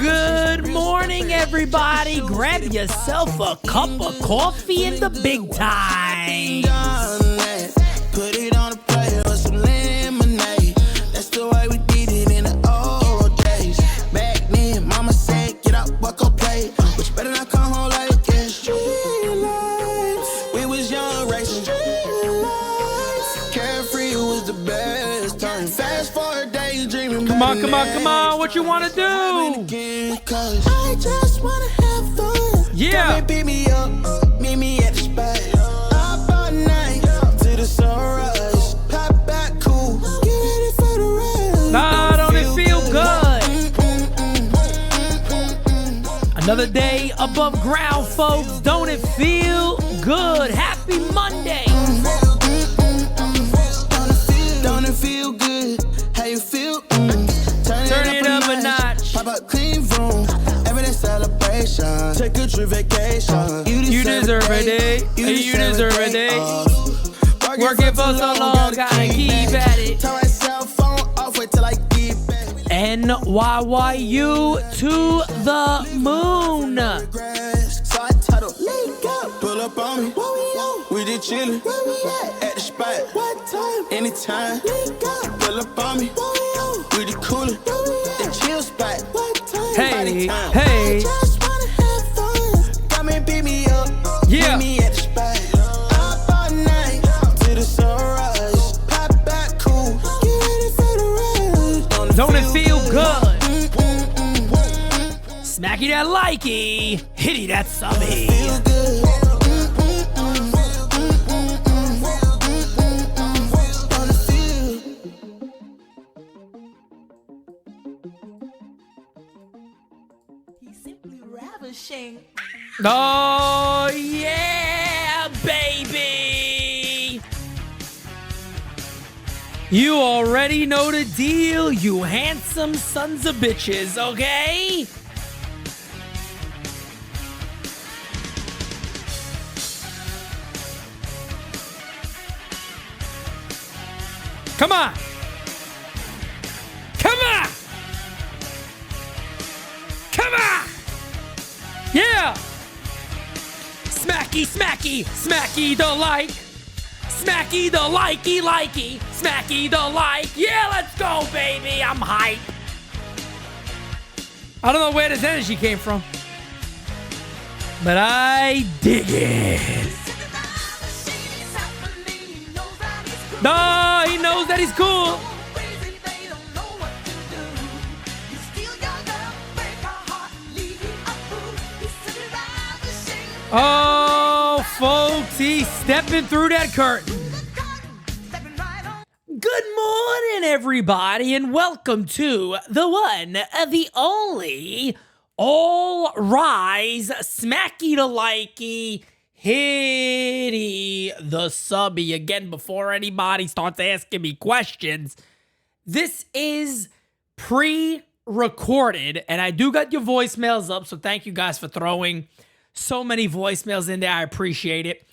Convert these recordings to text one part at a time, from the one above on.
Good morning, everybody. Grab yourself a cup of coffee in the big time. Put it on a plate with some lemonade. That's the way we did it in the old days. Back then, mama said, get up, walk on play. But you better not come home like this. Street life. We was young, racing. Street life. Carefree was the best time. Fast forward, daydreaming. Come on. What you want to do? Cause I just want to have fun. Yeah. Come and pick me up, meet me at the spot. Up all night, to the sunrise. Pop back cool, get ready for the ride. Nah, don't it feel good? Another day above ground, folks. Don't it feel good? Happy Monday. Don't it feel good? How you feel? Turn it up a notch. Pop up clean room, everyday celebration. Take a trip vacation. You deserve a day. You deserve a day. Working for so long, gotta keep at it. Turn my cell phone off, wait till I get back. NYYU to the moon. So I title, pull up on me. We just chillin' at the spot. What time? Anytime. Pull up on me. We just coolin'. The chill spot. Hey. I just wanna have fun. Come and pick me up. Yeah. Meet me at the spot. Up all night to the sunrise. Pop back cool. Get ready for the ride. Don't it feel good? Smacky that likey. Hitty that subby. Feel good. Ravishing. Oh, yeah, baby. You already know the deal, you handsome sons of bitches, okay? Come on. Come on. Come on. Yeah. Smacky the like. Smacky the likey. Smacky the like. Yeah, let's go, baby. I'm hype. I don't know where this energy came from, but I dig it. No, he knows that he's cool. Oh, folks, he's stepping through that curtain. Good morning, everybody, and welcome to the one, the only, all rise, smacky the likey, hitty the subby. Again, before anybody starts asking me questions, this is pre-recorded, and I do got your voicemails up, so thank you guys for throwing so many voicemails in there. I appreciate it.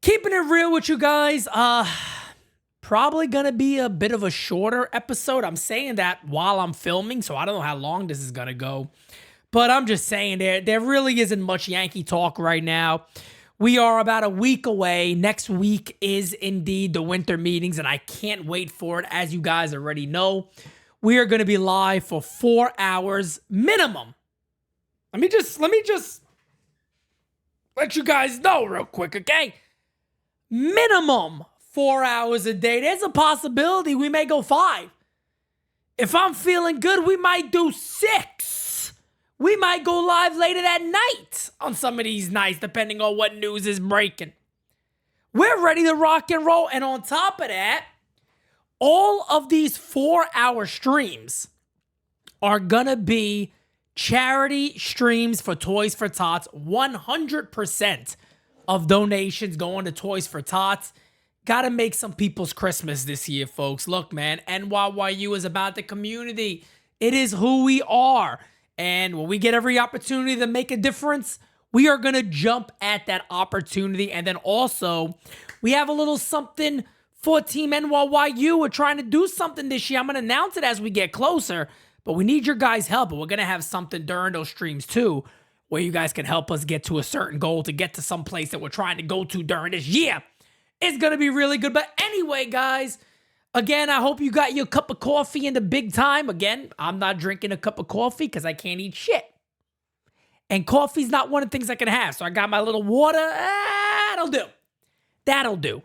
Keeping it real with you guys, probably gonna be a bit of a shorter episode. I'm saying that while I'm filming, so I don't know how long this is gonna go. But I'm just saying there really isn't much Yankee talk right now. We are about a week away. Next week is indeed the winter meetings, and I can't wait for it. As you guys already know, we are gonna be live for 4 hours minimum. Let me just let you guys know real quick, okay? Minimum 4 hours a day. There's a possibility we may go 5. If I'm feeling good, we might do 6. We might go live later that night on some of these nights, depending on what news is breaking. We're ready to rock and roll. And on top of that, all of these 4-hour streams are going to be charity streams for Toys for Tots. 100% of donations going to Toys for Tots. Got to make some people's Christmas this year, folks. Look, man, NYYU is about the community. It is who we are. And when we get every opportunity to make a difference, we are going to jump at that opportunity. And then also, we have a little something for Team NYYU. We're trying to do something this year. I'm going to announce it as we get closer. But we need your guys' help. And we're going to have something during those streams too, where you guys can help us get to a certain goal, to get to some place that we're trying to go to during this year. It's going to be really good. But anyway, guys, again, I hope you got your cup of coffee in the big time. Again, I'm not drinking a cup of coffee because I can't eat shit. And coffee's not one of the things I can have. So I got my little water. That'll do. That'll do.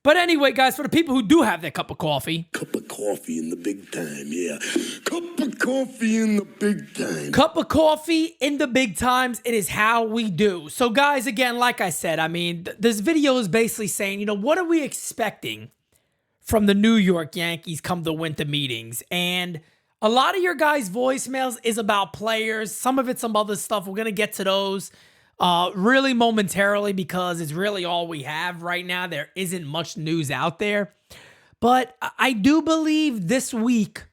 But anyway, guys, for the people who do have their cup of coffee. Cup of coffee in the big time, yeah. Cup of coffee in the big time. Cup of coffee in the big times. It is how we do. So, guys, again, like I said, I mean, this video is basically saying, what are we expecting from the New York Yankees come the winter meetings? And a lot of your guys' voicemails is about players. Some of it's some other stuff. We're going to get to those really momentarily because it's really all we have right now. There isn't much news out there. But I do believe this week,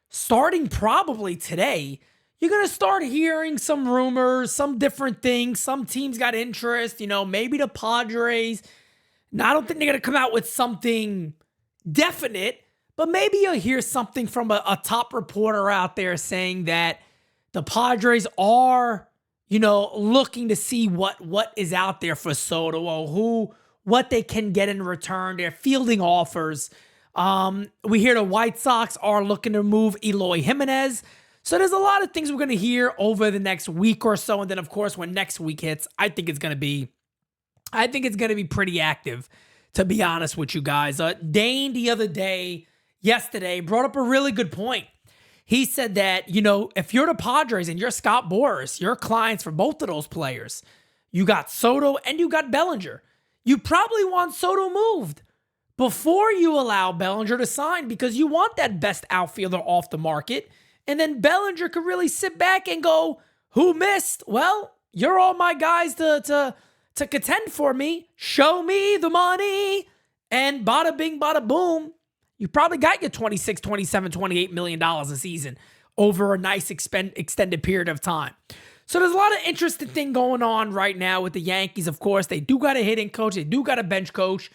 starting probably today, you're going to start hearing some rumors, some different things. Some teams got interest, maybe the Padres. Now, I don't think they're going to come out with something definite, but maybe you'll hear something from a top reporter out there saying that the Padres are, looking to see what is out there for Soto, or what they can get in return. They're fielding offers. We hear the White Sox are looking to move Eloy Jimenez. So there's a lot of things we're going to hear over the next week or so. And then, of course, when next week hits, I think it's going to be pretty active, to be honest with you guys. Dane yesterday, brought up a really good point. He said that, if you're the Padres and you're Scott Boras, your clients for both of those players, you got Soto and you got Bellinger. You probably want Soto moved before you allow Bellinger to sign, because you want that best outfielder off the market. And then Bellinger could really sit back and go, who missed? Well, you're all my guys to contend for me. Show me the money. And bada bing, bada boom. You probably got your $26, $27, $28 million a season over a nice extended period of time. So there's a lot of interesting thing going on right now with the Yankees. Of course, they do got a hitting coach. They do got a bench coach.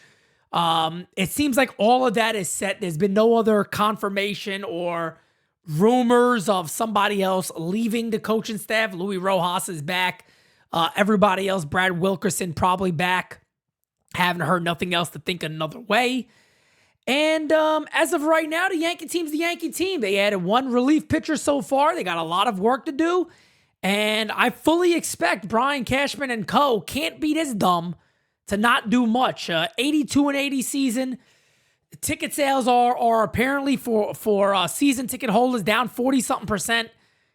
It seems like all of that is set. There's been no other confirmation or rumors of somebody else leaving the coaching staff. Luis Rojas is back. Everybody else, Brad Wilkerson probably back. Haven't heard nothing else to think another way. And as of right now, the Yankee team's the Yankee team. They added one relief pitcher so far. They got a lot of work to do. And I fully expect Brian Cashman and co. can't be this dumb to not do much. 82-80 season. Ticket sales are apparently for season ticket holders down 40-something%.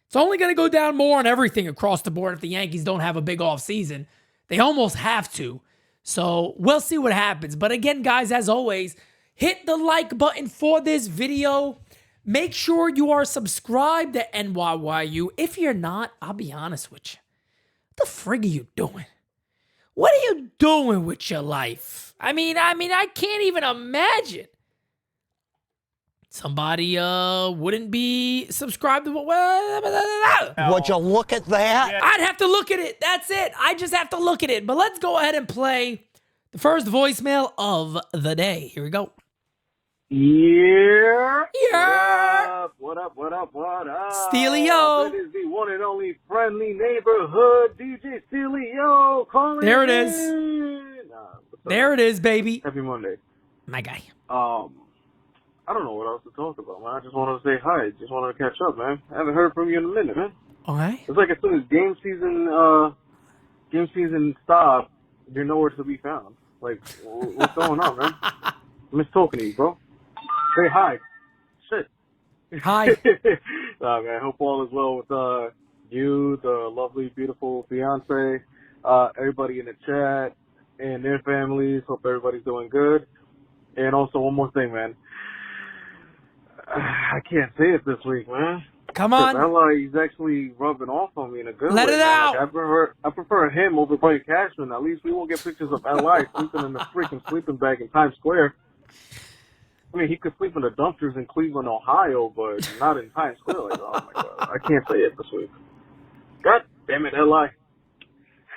It's only going to go down more on everything across the board if the Yankees don't have a big off season. They almost have to. So we'll see what happens. But again, guys, as always, hit the like button for this video. Make sure you are subscribed to NYYU. If you're not, I'll be honest with you. What the frig are you doing? What are you doing with your life? I mean, I can't even imagine somebody wouldn't be subscribed to Would you look at that? I'd have to look at it. That's it. I just have to look at it. But let's go ahead and play the first voicemail of the day. Here we go. Yeah. Yeah. What up? Steelio. It is the one and only friendly neighborhood DJ Steelio calling. There it is. There it is, baby. Happy Monday. My guy. I don't know what else to talk about, man. I just wanted to say hi. Just wanted to catch up, man. I haven't heard from you in a minute, man. All right. It's like as soon as game season stops, you're nowhere to be found. Like, what's going on, man? I miss talking to you, bro. Say hi. Shit. Hi. Nah, man. I hope all is well with you, the lovely, beautiful fiance, everybody in the chat, and their families. Hope everybody's doing good. And also, one more thing, man. I can't say it this week, man. Come on. He's actually rubbing off on me in a good way. Let it out. Like, I prefer him over Brian Cashman. At least we won't get pictures of L.I. sleeping in the freaking sleeping bag in Times Square. I mean, he could sleep in the dumpsters in Cleveland, Ohio, but not in Times Square. Like, oh my God, I can't say it this week. God damn it, L.I.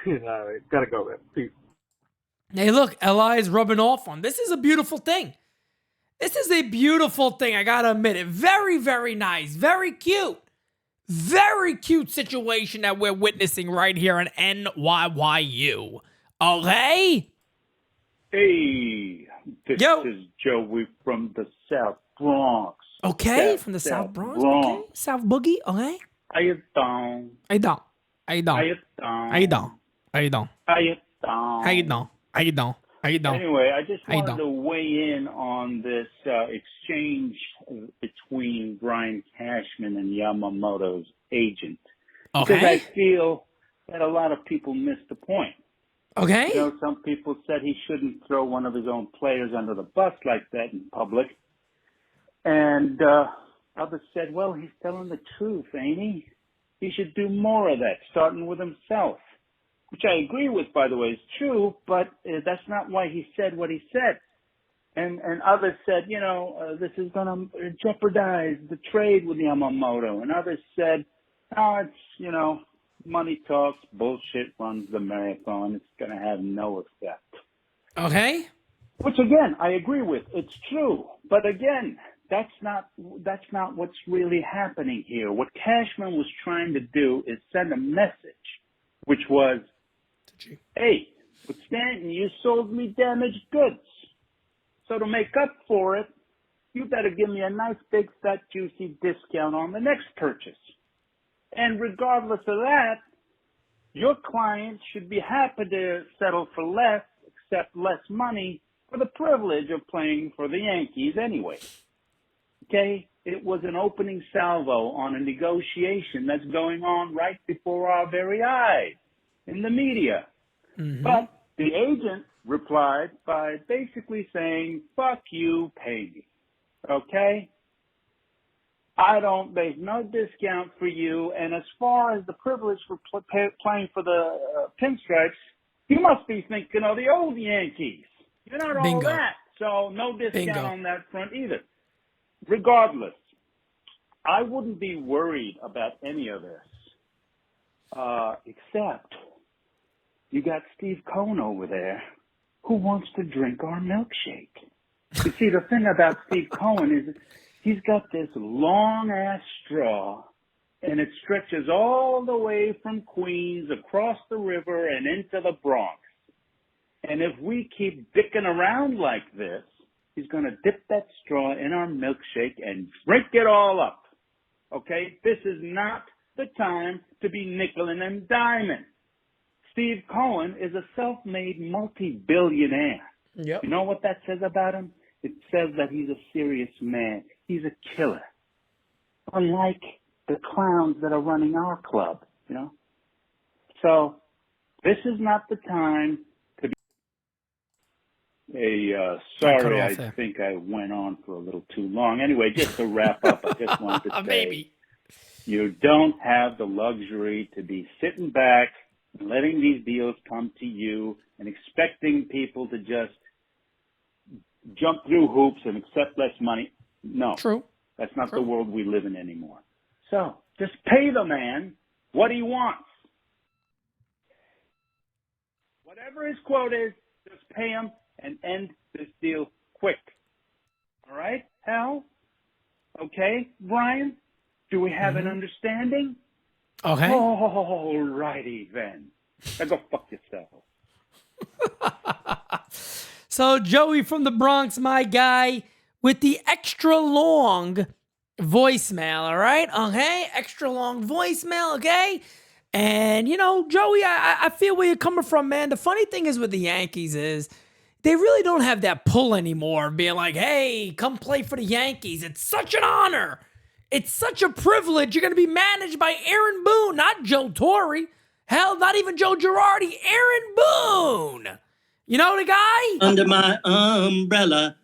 All right, gotta go, man. Peace. Hey, look, L.I. is rubbing off on. This is a beautiful thing. This is a beautiful thing, I gotta admit it. Very, very nice. Very cute. Very cute situation that we're witnessing right here on NYYU. Okay? Hey, this is Joey from the South Bronx. Okay, from the South Bronx. Okay. South Boogie, okay? How you doing? How you doing? How you doing? How you doing? How you doing? How you doing? How you doing? How you doing? How you doing? How you doing? Anyway, I just wanted to weigh in on this exchange between Brian Cashman and Yamamoto's agent. Okay. Because I feel that a lot of people missed the point. Okay. You know, some people said he shouldn't throw one of his own players under the bus like that in public. And others said, well, he's telling the truth, ain't he? He should do more of that, starting with himself. Which I agree with, by the way, is true, but that's not why he said what he said. And others said, you know, this is going to jeopardize the trade with Yamamoto. And others said, oh, it's, you know, money talks, bullshit runs the marathon. It's going to have no effect. Okay. Which, again, I agree with. It's true. But, again, that's not what's really happening here. What Cashman was trying to do is send a message, which was, hey, with Stanton, you sold me damaged goods. So to make up for it, you better give me a nice big fat juicy discount on the next purchase. And regardless of that, your client should be happy to settle for less, accept less money for the privilege of playing for the Yankees anyway. Okay? It was an opening salvo on a negotiation that's going on right before our very eyes in the media. Mm-hmm. But the agent replied by basically saying, fuck you, pay me. Okay? There's no discount for you. And as far as the privilege for playing for the Pinstripes, you must be thinking of the old Yankees. You're not all that. So no discount on that front either. Regardless, I wouldn't be worried about any of this, except you got Steve Cohen over there who wants to drink our milkshake. You see, the thing about Steve Cohen is he's got this long-ass straw, and it stretches all the way from Queens across the river and into the Bronx. And if we keep dicking around like this, he's going to dip that straw in our milkshake and drink it all up. Okay? This is not the time to be nickeling and diming. Steve Cohen is a self-made multi-billionaire. Yep. You know what that says about him? It says that he's a serious man. He's a killer. Unlike the clowns that are running our club, you know? So, this is not the time to be... sorry, I think I went on for a little too long. Anyway, just to wrap up, I just wanted to say... Maybe. You don't have the luxury to be sitting back and letting these deals come to you and expecting people to just jump through hoops and accept less money. No. True. That's not the world we live in anymore. So, just pay the man what he wants. Whatever his quote is, just pay him and end this deal quick. All right, Hal? Okay, Brian? Do we have an understanding? Okay. All righty then. Now go fuck yourself. So Joey from the Bronx, my guy, with the extra long voicemail, all right? Okay, extra long voicemail, okay? And, you know, Joey, I feel where you're coming from, man. The funny thing is with the Yankees is they really don't have that pull anymore, being like, hey, come play for the Yankees. It's such an honor. It's such a privilege. You're going to be managed by Aaron Boone, not Joe Torre. Hell, not even Joe Girardi. Aaron Boone. You know the guy? Under my umbrella,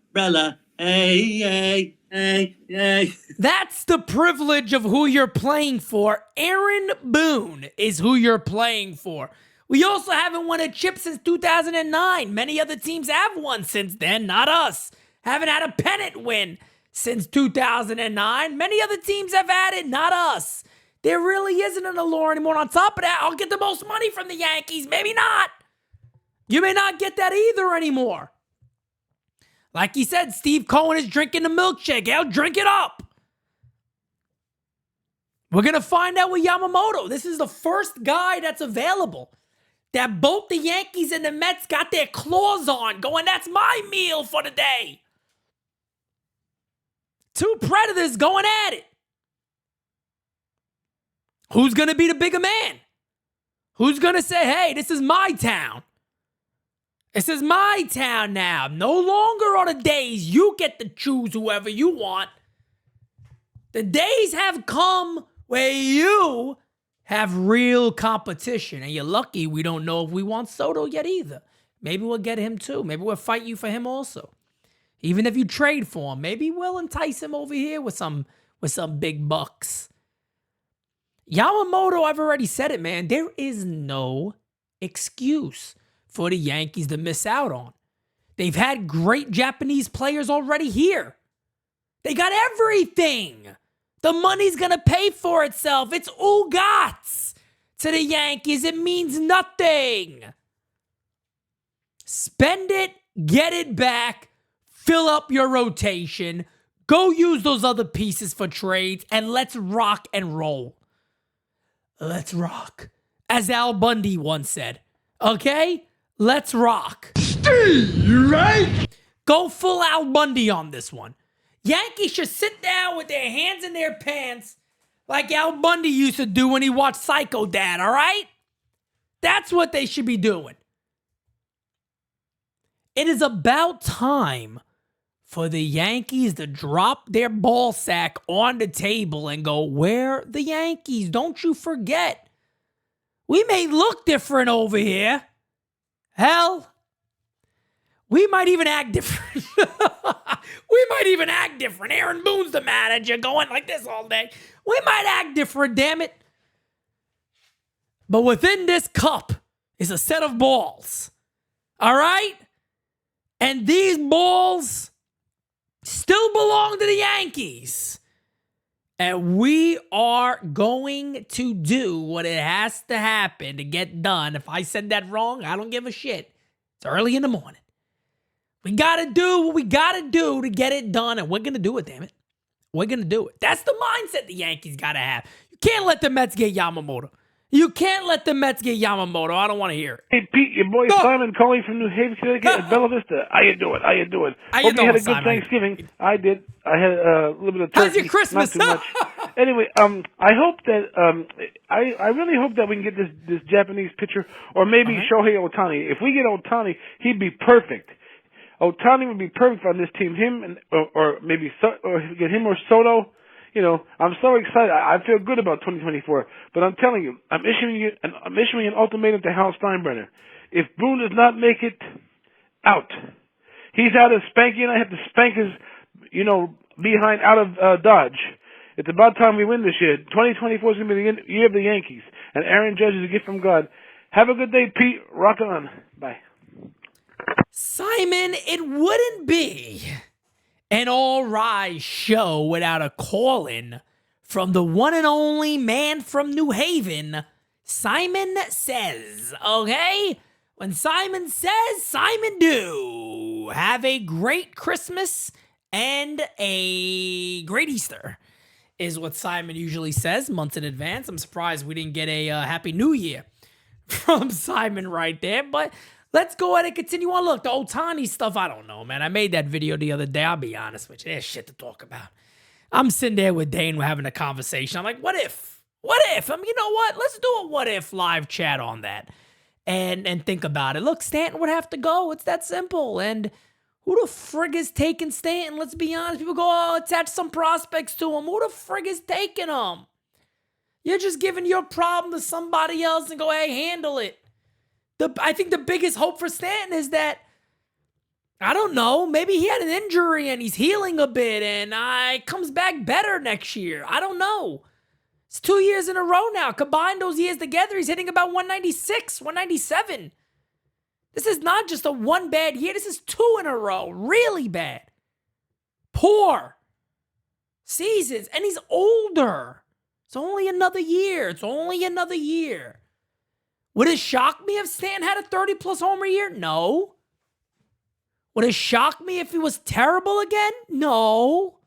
hey. That's the privilege of who you're playing for. Aaron Boone is who you're playing for. We also haven't won a chip since 2009. Many other teams have won since then, not us. Haven't had a pennant win since 2009. Many other teams have had it, not us. There really isn't an allure anymore. On top of that, I'll get the most money from the Yankees. Maybe not. You may not get that either anymore. Like he said, Steve Cohen is drinking the milkshake. Hell, drink it up. We're going to find out with Yamamoto. This is the first guy that's available that both the Yankees and the Mets got their claws on, going, that's my meal for the day. Two predators going at it. Who's going to be the bigger man? Who's going to say, hey, this is my town? This is my town now. No longer are the days you get to choose whoever you want. The days have come where you have real competition. And you're lucky we don't know if we want Soto yet either. Maybe we'll get him too. Maybe we'll fight you for him also. Even if you trade for him, maybe we'll entice him over here with some big bucks. Yamamoto, I've already said it, man. There is no excuse for the Yankees to miss out on. They've had great Japanese players already here. They got everything. The money's going to pay for itself. It's oogats to the Yankees. It means nothing. Spend it, get it back, fill up your rotation, go use those other pieces for trades, and let's rock and roll. Let's rock. As Al Bundy once said. Okay? Let's rock. You right? Go full Al Bundy on this one. Yankees should sit down with their hands in their pants like Al Bundy used to do when he watched Psycho Dad, all right? That's what they should be doing. It is about time for the Yankees to drop their ball sack on the table and go, we're the Yankees. Don't you forget. We may look different over here. Hell, we might even act different. Aaron Boone's the manager going like this all day. We might act different, damn it. But within this cup is a set of balls. All right? And these balls still belong to the Yankees. And we are going to do what it has to happen to get done. If I said that wrong, I don't give a shit. It's early in the morning. We got to do what we got to do to get it done, and we're going to do it, damn it. We're going to do it. That's the mindset the Yankees got to have. You can't let the Mets get Yamamoto. You can't let the Mets get Yamamoto. I don't want to hear it. Hey, Pete, your boy Simon calling from New Haven, Connecticut at Bella Vista. How you doing? How you Hope you doing, had a good Simon? Thanksgiving. I did. I had a little bit of turkey. How's your Christmas? Not too much. Anyway, I hope that I really hope that we can get this Japanese pitcher, or maybe Shohei Ohtani. If we get Ohtani, he'd be perfect. Ohtani would be perfect on this team. Him and or maybe or get him or Soto. You know, I'm so excited. I feel good about 2024. But I'm telling you, I'm issuing an ultimatum to Hal Steinbrenner. If Boone does not make it, out. He's out of Spanky, and I have to spank his, behind out of Dodge. It's about time we win this year. 2024 is going to be the year of the Yankees, and Aaron Judge is a gift from God. Have a good day, Pete. Rock on. Bye. Simon, it wouldn't be an all-rise show without a call-in from the one and only man from New Haven, Simon Says, okay? When Simon says, Simon do. Have a great Christmas and a great Easter is what Simon usually says months in advance. I'm surprised we didn't get a Happy New Year from Simon right there, but let's go ahead and continue on. Look, the Ohtani stuff, I don't know, man. I made that video the other day. I'll be honest with you. There's shit to talk about. I'm sitting there with Dane. We're having a conversation. I'm like, what if? What if? I mean, you know what? Let's do a what if live chat on that and think about it. Look, Stanton would have to go. It's that simple. And Who the frig is taking Stanton? Let's be honest. People go, oh, attach some prospects to him. Who the frig is taking him? You're just giving your problem to somebody else and go, hey, handle it. I think the biggest hope for Stanton is that, I don't know, maybe he had an injury and he's healing a bit and comes back better next year. I don't know. It's 2 years in a row now. Combine those years together, he's hitting about 196, 197. This is not just a one bad year. This is 2 in a row. Really bad. Poor seasons. And he's older. It's only another year. It's only another year. Would it shock me if Stanton had a 30-plus homer year? No. Would it shock me if he was terrible again? No.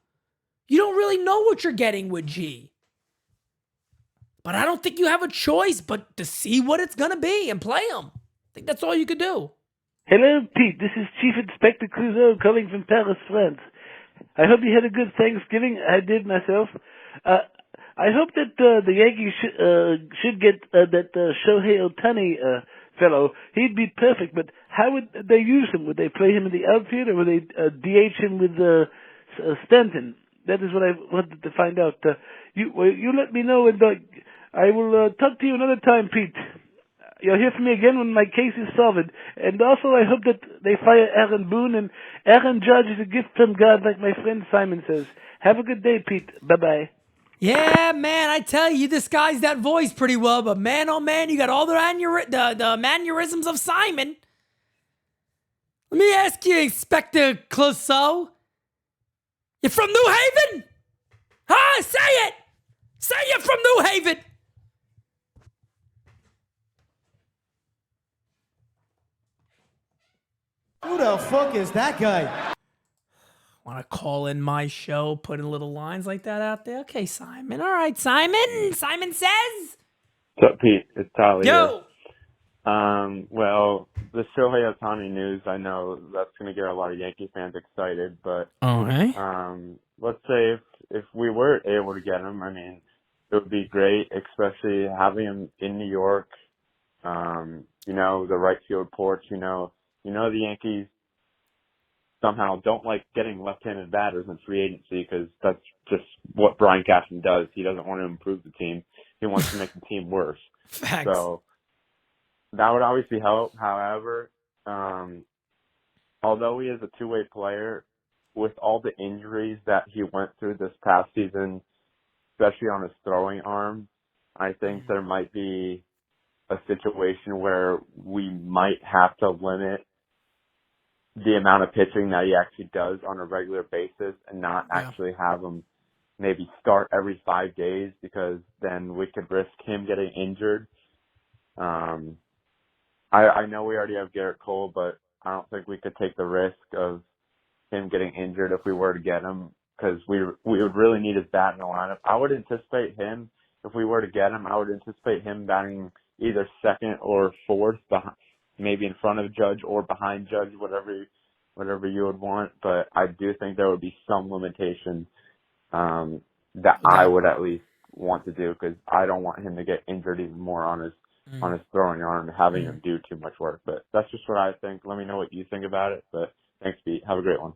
You don't really know what you're getting with G. But I don't think you have a choice but to see what it's going to be and play him. I think that's all you could do. Hello, Pete. This is Chief Inspector Clouseau calling from Paris, France. I hope you had a good Thanksgiving. I did myself. I hope that the Yankees should get that Shohei Ohtani fellow. He'd be perfect, but how would they use him? Would they play him in the outfield, or would they DH him with Stanton? That is what I wanted to find out. You let me know, and I will talk to you another time, Pete. You'll hear from me again when my case is solved. And also, I hope that they fire Aaron Boone, and Aaron Judge is a gift from God, like my friend Simon says. Have a good day, Pete. Bye-bye. Yeah, man, I tell you, this guy's that voice pretty well, but man, oh man, you got all the mannerisms of Simon. Let me ask you, Inspector Clouseau. You're from New Haven? Huh? Say it! Say you're from New Haven! Who the fuck is that guy? Want to call in my show, putting little lines like that out there? Okay, Simon. All right, Simon. Simon says. What's up, Pete? It's Tyler. Yo. Here. Well, the Shohei Ohtani news, I know that's going to get a lot of Yankee fans excited, but okay. Let's say if we were able to get him, I mean, it would be great, especially having him in New York. The right field porch. The Yankees somehow don't like getting left-handed batters in free agency because that's just what Brian Cashman does. He doesn't want to improve the team. He wants to make the team worse. Facts. So that would obviously help. However, although he is a two-way player, with all the injuries that he went through this past season, especially on his throwing arm, I think there might be a situation where we might have to limit the amount of pitching that he actually does on a regular basis and not actually have him maybe start every 5 days, because then we could risk him getting injured. I know we already have Garrett Cole, but I don't think we could take the risk of him getting injured if we were to get him, because we would really need his bat in the lineup. I would anticipate him, if we were to get him, I would anticipate him batting either second or fourth, maybe in front of Judge or behind Judge, whatever you would want. But I do think there would be some limitations that I would at least want to do, because I don't want him to get injured even more on his throwing arm, having him do too much work. But that's just what I think. Let me know what you think about it. But thanks, Pete. Have a great one.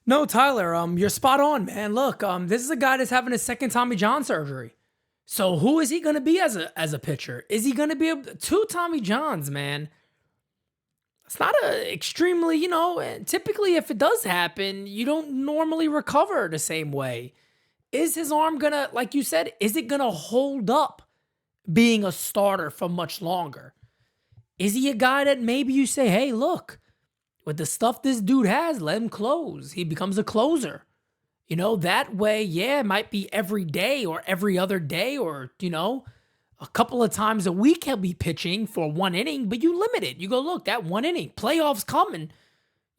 No, Tyler, you're spot on, man. Look, this is a guy that's having his second Tommy John surgery. So who is he going to be as a pitcher? Is he going to be two Tommy Johns, man? It's not extremely, typically if it does happen, you don't normally recover the same way. Is his arm going to, like you said, is it going to hold up being a starter for much longer? Is he a guy that maybe you say, hey, look, with the stuff this dude has, let him close. He becomes a closer. That way, it might be every day or every other day or, a couple of times a week he'll be pitching for 1 inning, but you limit it. You go, look, that 1 inning, playoffs coming.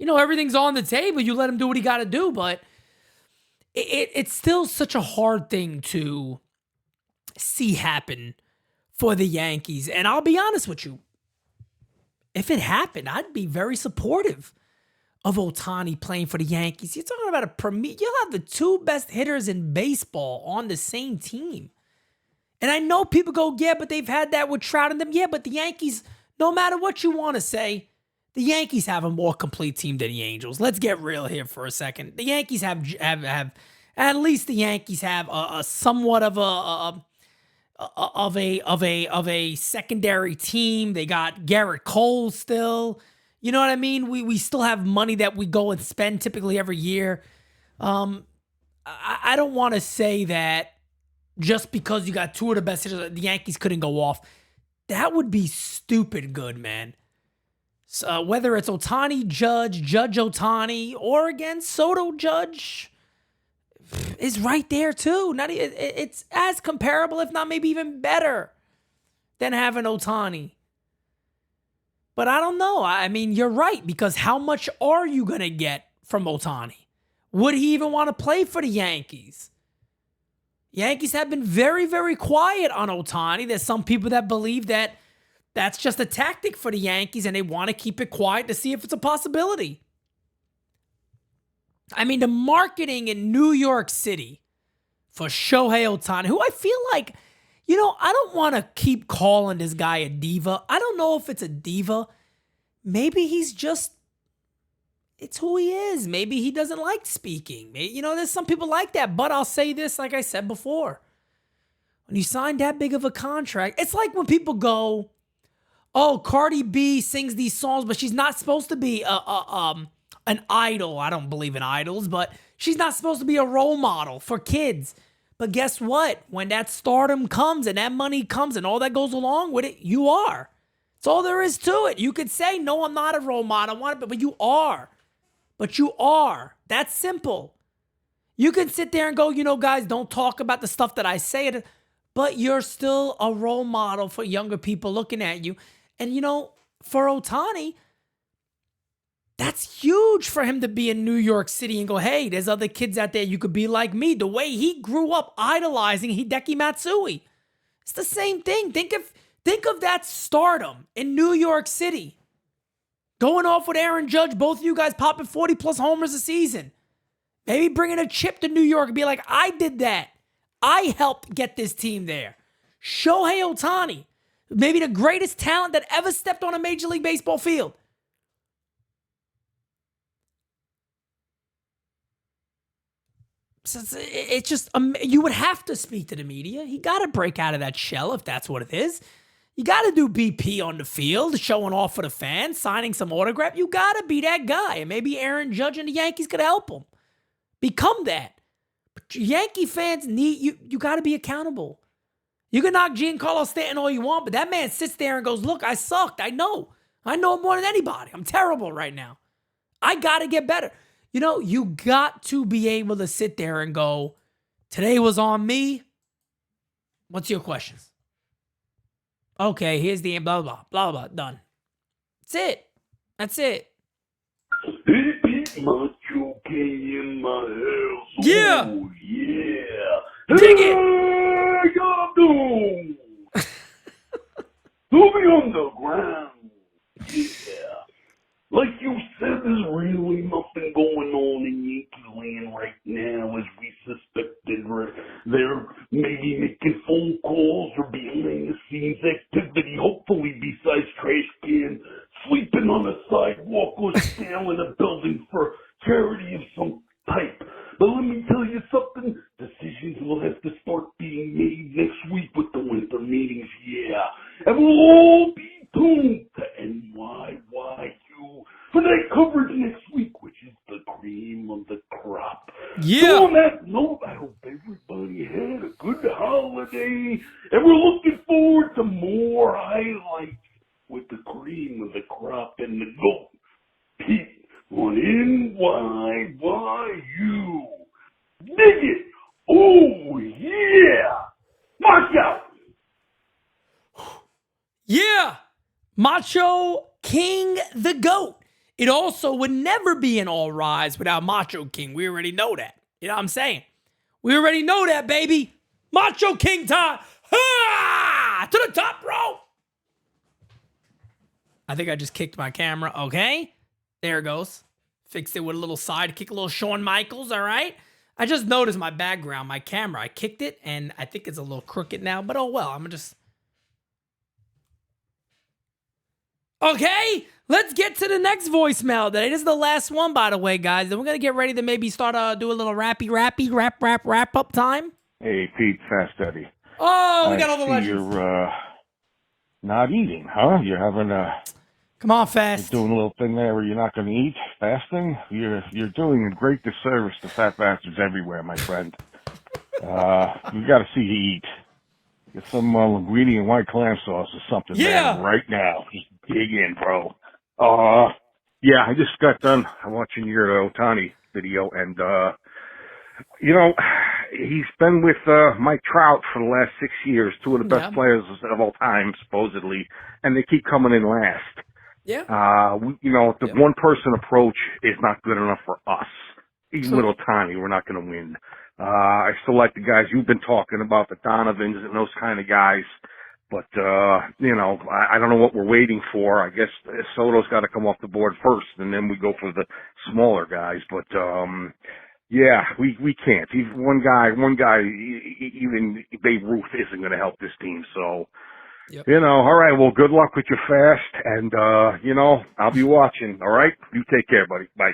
Everything's on the table. You let him do what he got to do, but it's still such a hard thing to see happen for the Yankees. And I'll be honest with you, if it happened, I'd be very supportive of Ohtani playing for the Yankees. You're talking about a premier. You'll have the two best hitters in baseball on the same team. And I know people go, yeah, but they've had that with Trout and them. Yeah, but the Yankees, no matter what you want to say, The Yankees have a more complete team than the Angels. Let's get real here for a second. The Yankees have at least the Yankees have a somewhat of a secondary team. They got Garrett Cole still. You know what I mean? We still have money that we go and spend typically every year. I don't want to say that just because you got two of the best hitters, the Yankees couldn't go off. That would be stupid good, man. So, whether it's Ohtani, Judge Ohtani, or again, Soto, Judge is right there too. It's as comparable, if not maybe even better than having Ohtani. But I don't know. I mean, you're right, because how much are you going to get from Ohtani? Would he even want to play for the Yankees? Yankees have been very, very quiet on Ohtani. There's some people that believe that that's just a tactic for the Yankees and they want to keep it quiet to see if it's a possibility. I mean, the marketing in New York City for Shohei Ohtani, who I feel like, I don't want to keep calling this guy a diva. I don't know if it's a diva. Maybe he's just, it's who he is. Maybe he doesn't like speaking. Maybe, there's some people like that. But I'll say this, like I said before. When you sign that big of a contract, it's like when people go, oh, Cardi B sings these songs, but she's not supposed to be an idol. I don't believe in idols, but she's not supposed to be a role model for kids. But guess what? When that stardom comes and that money comes and all that goes along with it, you are. That's all there is to it. You could say, no, I'm not a role model, but you are. But you are. That's simple. You can sit there and go, guys, don't talk about the stuff that I say, but you're still a role model for younger people looking at you. And, for Ohtani, that's huge for him to be in New York City and go, hey, there's other kids out there. You could be like me. The way he grew up idolizing Hideki Matsui. It's the same thing. Think of that stardom in New York City. Going off with Aaron Judge, both of you guys popping 40-plus homers a season. Maybe bringing a chip to New York and be like, I did that. I helped get this team there. Shohei Ohtani, maybe the greatest talent that ever stepped on a Major League Baseball field. It's just, you would have to speak to the media. He got to break out of that shell if that's what it is. You got to do BP on the field, showing off for the fans, signing some autograph. You got to be that guy. And maybe Aaron Judge and the Yankees could help him become that. But Yankee fans need you. You got to be accountable. You can knock Giancarlo Stanton all you want, but that man sits there and goes, look, I sucked. I know more than anybody. I'm terrible right now. I got to get better. You got to be able to sit there and go, today was on me. What's your questions? Okay, here's the blah, blah, blah, blah, done. That's it. Yeah. Oh, yeah. Dig it. NYYUNDERGROUnd. Yeah. Like you said, there's really nothing going on in Yankee land right now, as we suspected. They're maybe making phone calls or behind-the-scenes activity, hopefully besides trash can, sleeping on a sidewalk or stealing a building for charity of some type. But let me tell you something, decisions will have to start being made next week with the winter meetings, yeah. And we'll all be tuned to NYYU for that coverage next week, which is the cream of the crop. Yeah. So on that note, I hope everybody had a good holiday, and we're looking forward to more highlights with the cream of the crop and the GOAT, Pete, on NYYU. Dig it! Oh, yeah! Mark out! Yeah! Macho King the GOAT. It also would never be an All Rise without Macho King. We already know that. You know what I'm saying? We already know that, baby. Macho King time. Ha! To the top rope. I think I just kicked my camera. Okay. There it goes. Fixed it with a little sidekick, a little Shawn Michaels. All right. I just noticed my background, my camera. I kicked it, and I think it's a little crooked now. But oh well. Okay, let's get to the next voicemail. This is the last one, by the way, guys. Then we're going to get ready to maybe start do a little wrap up time. Hey, Pete, Fast Eddie. Oh, we got all the I see legends. You're not eating, huh? You're having Come on, Fast. You're doing a little thing there where you're not going to eat, fasting. You're doing a great disservice to fat bastards everywhere, my friend. You got to see you eat. Get some linguine and white clam sauce or something, man, right now. Just dig in, bro. Yeah, I just got done watching your Ohtani video, and he's been with Mike Trout for the last 6 years, two of the best players of all time, supposedly, and they keep coming in last. Yeah. The one-person approach is not good enough for us. Even with Ohtani, we're not going to win. I still like the guys you've been talking about, the Donovans and those kind of guys. But, I don't know what we're waiting for. I guess Soto's got to come off the board first, and then we go for the smaller guys. But, we can't. One guy, even Babe Ruth isn't going to help this team. So, all right, well, good luck with your fast. And, I'll be watching. All right? You take care, buddy. Bye.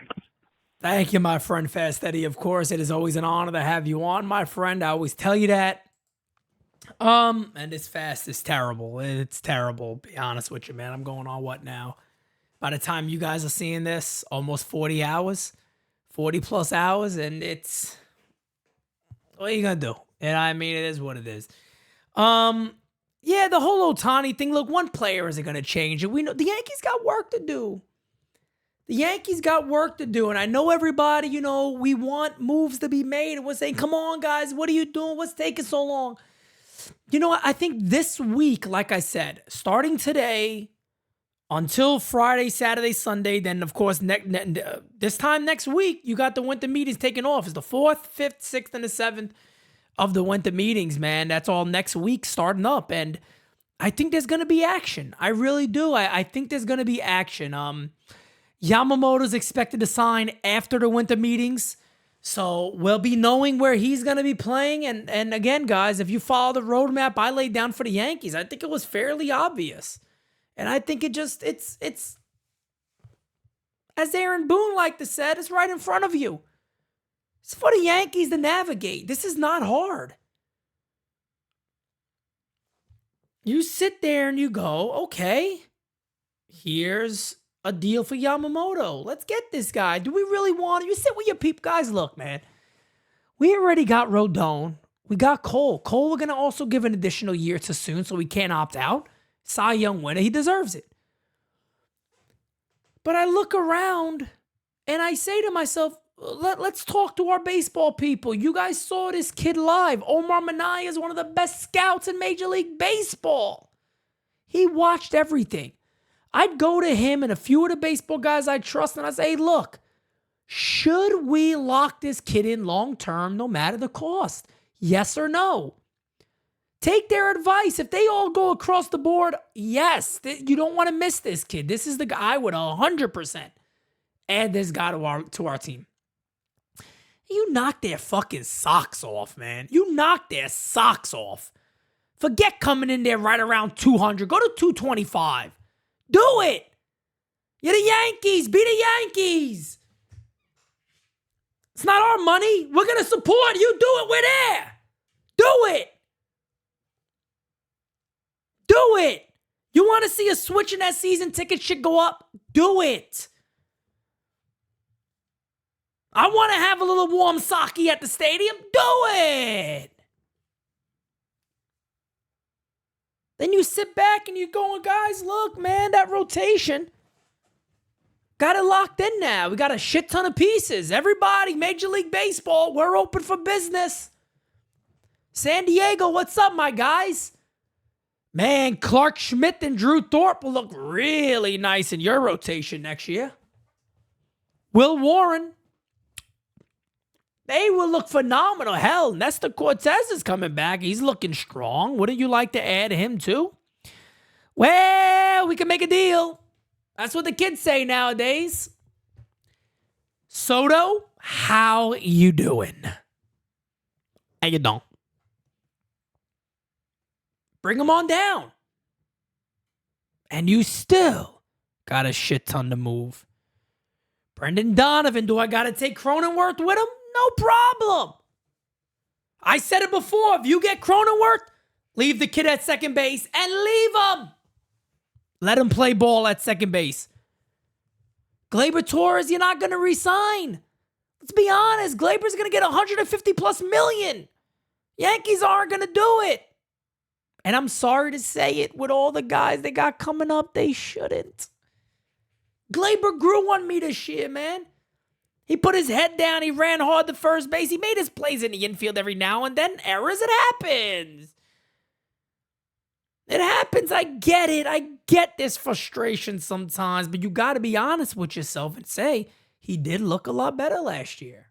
Thank you, my friend Fast Eddie. Of course, it is always an honor to have you on, my friend. I always tell you that. And this fast is terrible. It's terrible, be honest with you, man. I'm going on what now? By the time you guys are seeing this, almost 40 hours, 40 plus hours, and it's, what are you going to do? And I mean, it is what it is. The whole Ohtani thing, look, one player isn't going to change it. We know the Yankees got work to do. And I know everybody, we want moves to be made. And we're saying, come on, guys, what are you doing? What's taking so long? I think this week, like I said, starting today until Friday, Saturday, Sunday, then, of course, this time next week, you got the winter meetings taking off. It's the 4th, 5th, 6th, and the 7th of the winter meetings, man. That's all next week starting up. And I think there's going to be action. I really do. I think there's going to be action. Yamamoto's expected to sign after the winter meetings, so we'll be knowing where he's going to be playing. And again, guys, if you follow the roadmap I laid down for the Yankees, I think it was fairly obvious. And I think it's as Aaron Boone liked to say, it's right in front of you. It's for the Yankees to navigate. This is not hard. You sit there and you go, okay, here's a deal for Yamamoto. Let's get this guy. Do we really want it? You sit with your people. Guys, look, man. We already got Rodon. We got Cole. Cole, we're going to also give an additional year to soon, so he can't opt out. Cy Young winner. He deserves it. But I look around and I say to myself, let's talk to our baseball people. You guys saw this kid live. Omar Minaya is one of the best scouts in Major League Baseball. He watched everything. I'd go to him and a few of the baseball guys I trust, and I'd say, hey, look, should we lock this kid in long-term no matter the cost? Yes or no? Take their advice. If they all go across the board, yes, you don't want to miss this kid. This is the guy I would 100% add this guy to our team. You knock their fucking socks off, man. You knock their socks off. Forget coming in there right around 200. Go to 225. Do it. You're the Yankees. Be the Yankees. It's not our money. We're going to support you. Do it. We're there. Do it. Do it. You want to see a switch in that season ticket shit go up? Do I want to have a little warm sake at the stadium? Do it. Then you sit back and you're going, guys, look, man, that rotation got it locked in now. We got a shit ton of pieces. Everybody, Major League Baseball, we're open for business. San Diego, what's up, my guys? Man, Clark Schmidt and Drew Thorpe will look really nice in your rotation next year. Will Warren, they will look phenomenal. Hell, Nestor Cortez is coming back. He's looking strong. Wouldn't you like to add him too? Well, we can make a deal. That's what the kids say nowadays. Soto, how you doing? How you doing? Bring him on down. And you still Got a shit ton to move. Brendan Donovan, do I got to take Cronenworth with him? No problem. I said it before. If you get Cronenworth, leave the kid at second base and leave him. Let him play ball at second base. Gleyber Torres, you're not going to resign. Let's be honest. Glaber's going to get $150+ million. Yankees aren't going to do it. And I'm sorry to say it, with all the guys they got coming up, they shouldn't. Gleyber grew on me this year, man. He put his head down. He ran hard to first base. He made his plays in the infield every now and then. Errors, it happens. It happens. I get it. I get this frustration sometimes. But you got to be honest with yourself and say he did look a lot better last year.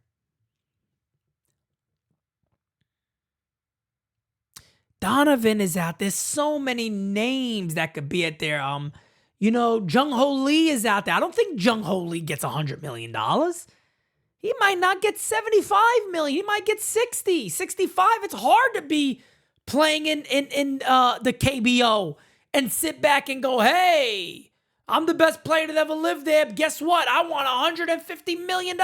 Donovan is out. There's so many names that could be at there. Jung Ho Lee is out there. I don't think Jung Ho Lee gets $100 million. He might not get $75 million. He might get 60, 65. It's hard to be playing in the KBO and sit back and go, hey, I'm the best player that ever lived there. But guess what? I want $150 million.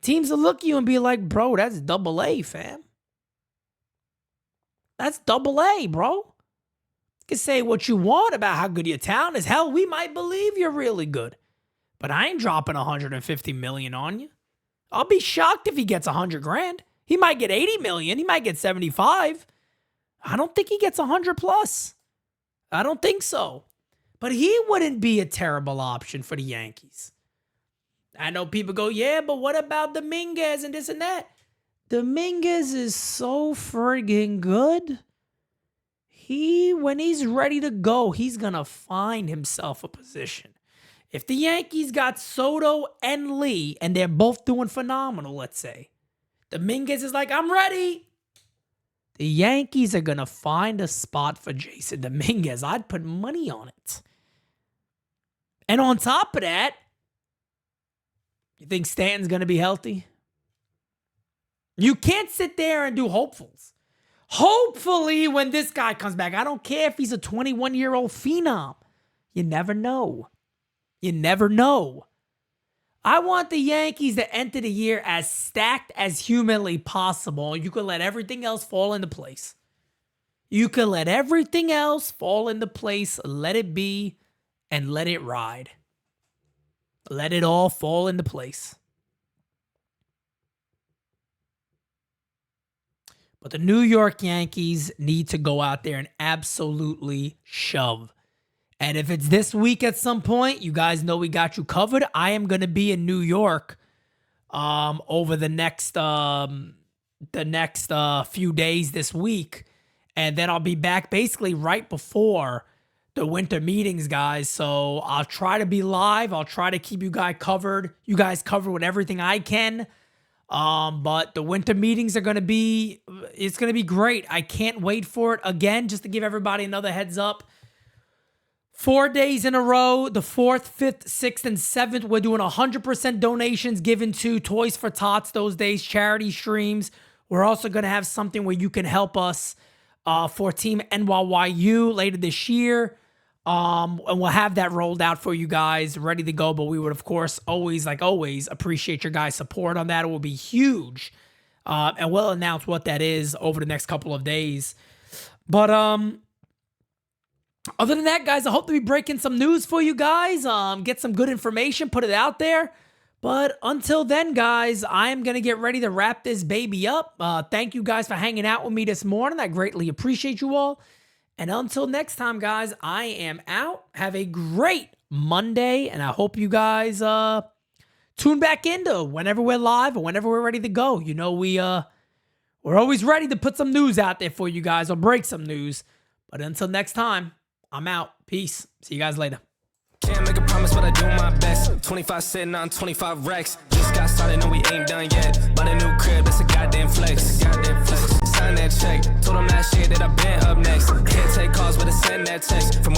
Teams will look at you and be like, bro, that's AA, fam. That's AA, bro. You can say what you want about how good your talent is. Hell, we might believe you're really good. But I ain't dropping $150 million on you. I'll be shocked if he gets $100,000. He might get $80 million. He might get 75. I don't think he gets 100+. I don't think so. But he wouldn't be a terrible option for the Yankees. I know people go, yeah, but what about Dominguez and this and that? Dominguez is so friggin' good. When he's ready to go, he's going to find himself a position. If the Yankees got Soto and Lee, and they're both doing phenomenal, let's say, Dominguez is like, I'm ready. The Yankees are going to find a spot for Jason Dominguez. I'd put money on it. And on top of that, you think Stanton's going to be healthy? You can't sit there and do hopefuls. Hopefully, when this guy comes back, I don't care if he's a 21-year-old phenom. You never know. You never know. I want the Yankees to enter the year as stacked as humanly possible. You can let everything else fall into place. You can let everything else fall into place. Let it be and let it ride. Let it all fall into place. But the New York Yankees need to go out there and absolutely shove. And if it's this week at some point, you guys know we got you covered. I am going to be in New York over the next few days this week. And then I'll be back basically right before the winter meetings, guys. So I'll try to be live. I'll try to keep you guys covered with everything I can. But the winter meetings are going to be, it's going to be great. I can't wait for it. Again, just to give everybody another heads up, 4 days in a row, the 4th, 5th, 6th, and 7th, we're doing 100% donations given to Toys for Tots those days, charity streams. We're also going to have something where you can help us for Team NYYU later this year. And we'll have that rolled out for you guys, ready to go. But we would, of course, always appreciate your guys' support on that. It will be huge. And we'll announce what that is over the next couple of days. But other than that, guys, I hope to be breaking some news for you guys. Get some good information, put it out there. But until then, guys, I am going to get ready to wrap this baby up. Thank you guys for hanging out with me this morning. I greatly appreciate you all. And until next time, guys, I am out. Have a great Monday, and I hope you guys tune back into whenever we're live or whenever we're ready to go. You know, we're always ready to put some news out there for you guys or break some news. But until next time, I'm out. Peace. See you guys later. Can't make a promise, but I do my best. 25 sitting on 25 racks. Just got started, no, we ain't done yet. Bought a new crib, that's a goddamn flex. Sign that check. Told them last year that I've been up next. Can't take calls, but I send that text. From